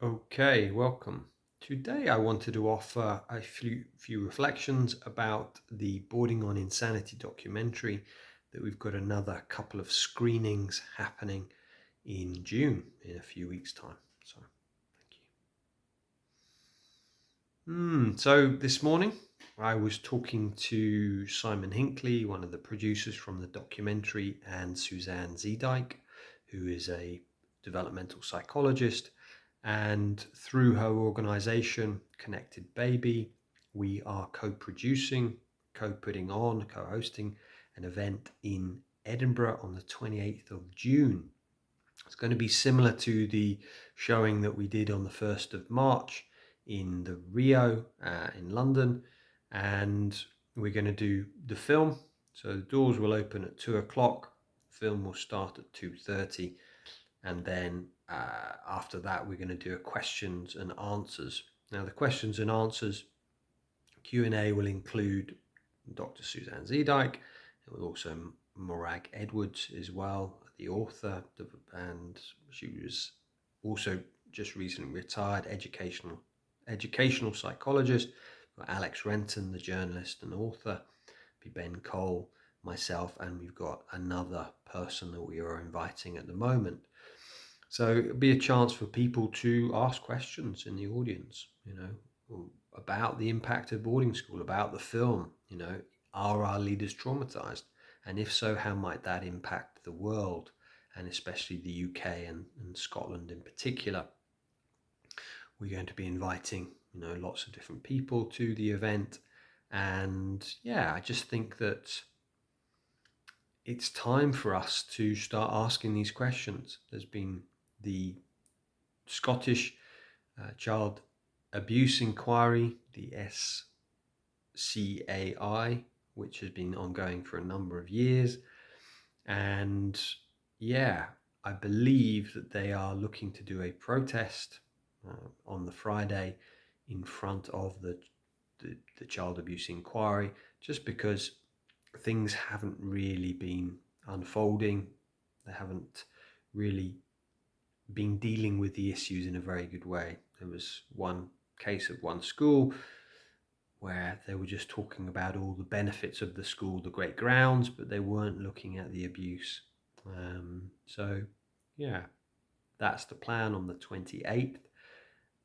Okay, welcome. Today I wanted to offer a few reflections about the Boarding on Insanity documentary that we've got another couple of screenings happening in June in a few weeks' time. So, thank you. So this morning I was talking to Simon Hinkly, one of the producers from the documentary, and Suzanne Zeedyk, who is a developmental psychologist. And through her organization, Connected Baby, we are co-producing, co-putting on, co-hosting an event in Edinburgh on the 28th of June. It's going to be similar to the showing that we did on the 1st of March in the Rio in London. And we're going to do the film. So the doors will open at 2 o'clock. Film will start at 2:30. And then after that, we're going to do a questions and answers. Now, the questions and answers Q&A will include Dr. Suzanne Zeedyk. It will also Morag Edwards as well, the author, and she was also just recently retired educational psychologist. Alex Renton, the journalist and author, Ben Cole, myself, and we've got another person that we are inviting at the moment. So it'll be a chance for people to ask questions in the audience, about the impact of boarding school, about the film, are our leaders traumatized? And if so, how might that impact the world, and especially the UK and Scotland in particular? We're going to be inviting, lots of different people to the event. And yeah, I just think that it's time for us to start asking these questions. There's been the Scottish Child Abuse Inquiry, the SCAI, which has been ongoing for a number of years. And yeah, I believe that they are looking to do a protest on the Friday in front of the Child Abuse Inquiry, just because things haven't really been unfolding. They haven't really been dealing with the issues in a very good way. There was one case of one school where they were just talking about all the benefits of the school, the great grounds, but they weren't looking at the abuse. So, yeah, that's the plan on the 28th.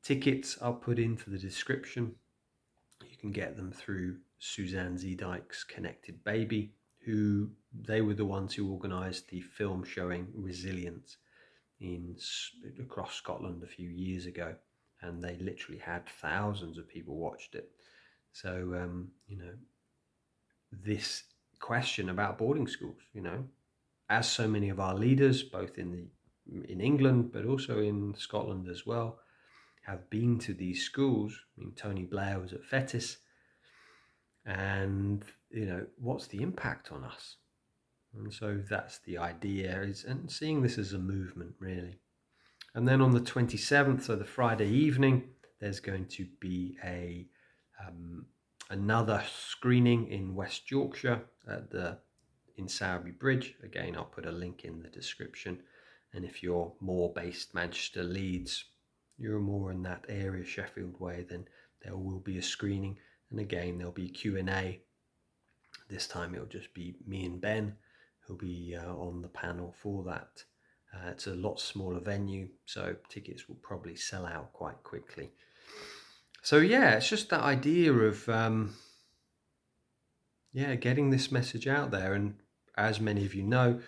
Tickets are put into the description. You can get them through Suzanne Zeedyk's Connected Baby, who they were the ones who organised the film showing Resilience across Scotland a few years ago, and they literally had thousands of people watched it. So this question about boarding schools, as so many of our leaders, both in England but also in Scotland as well, have been to these schools. I mean, Tony Blair was at Fetis, and what's the impact on us? And so that's the idea, and seeing this as a movement, really. And then on the 27th, so the Friday evening, there's going to be another screening in West Yorkshire in Sowerby Bridge. Again, I'll put a link in the description. And if you're more based Manchester, Leeds, you're more in that area, Sheffield way, then there will be a screening. And again, there'll be Q&A. This time it'll just be me and Ben who'll be on the panel for that. It's a lot smaller venue, so tickets will probably sell out quite quickly. So yeah, it's just that idea of getting this message out there. And as many of you know,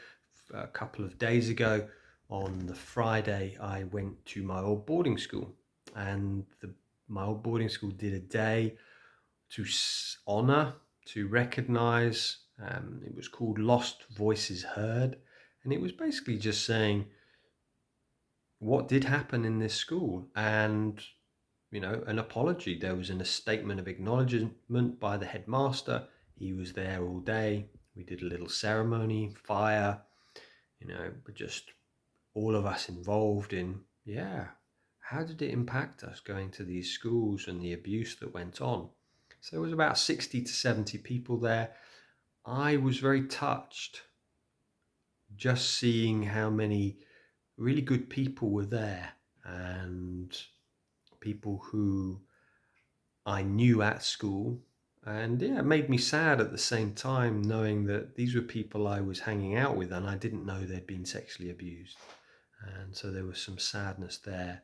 a couple of days ago on the Friday, I went to my old boarding school, and my old boarding school did a day to honour, to recognise. It was called Lost Voices Heard, and it was basically just saying what did happen in this school, and an apology. There was a statement of acknowledgement by the headmaster. He was there all day. We did a little ceremony, fire, but just all of us involved in, how did it impact us going to these schools and the abuse that went on? So there was about 60 to 70 people there. I was very touched just seeing how many really good people were there. and people who I knew at school. And yeah, it made me sad at the same time, knowing that these were people I was hanging out with and I didn't know they'd been sexually abused. And so there was some sadness there.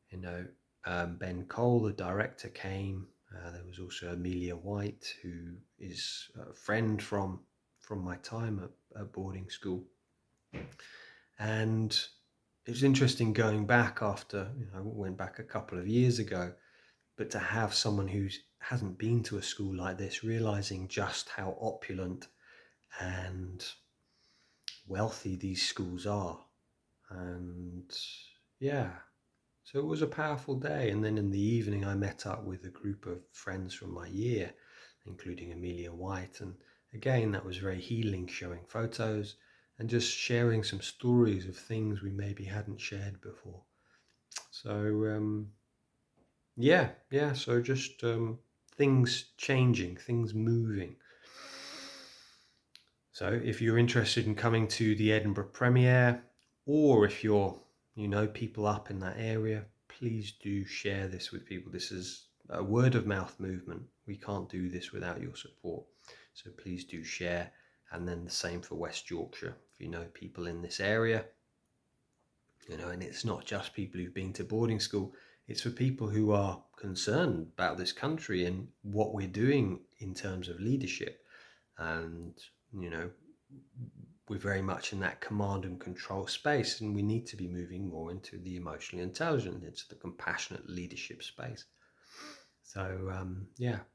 You know, Ben Cole, the director, came. There was also Amelia White, who is a friend from my time at boarding school. And it was interesting going back after, I went back a couple of years ago, but to have someone who hasn't been to a school like this, realizing just how opulent and wealthy these schools are. And yeah, so it was a powerful day. And then in the evening, I met up with a group of friends from my year, including Amelia White. And again, that was very healing, showing photos and just sharing some stories of things we maybe hadn't shared before. So, so just things changing, things moving. So if you're interested in coming to the Edinburgh premiere, or if you know people up in that area, please do share this with people. This is a word of mouth movement. We can't do this without your support. So please do share. And then the same for West Yorkshire. If you know people in this area, and it's not just people who've been to boarding school, it's for people who are concerned about this country and what we're doing in terms of leadership. And, we're very much in that command and control space, and we need to be moving more into the emotionally intelligent, into the compassionate leadership space. So,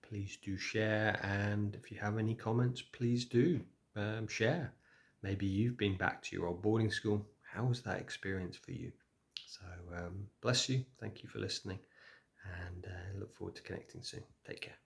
please do share. And if you have any comments, please do share. Maybe you've been back to your old boarding school. How was that experience for you? So, bless you. Thank you for listening, and look forward to connecting soon. Take care.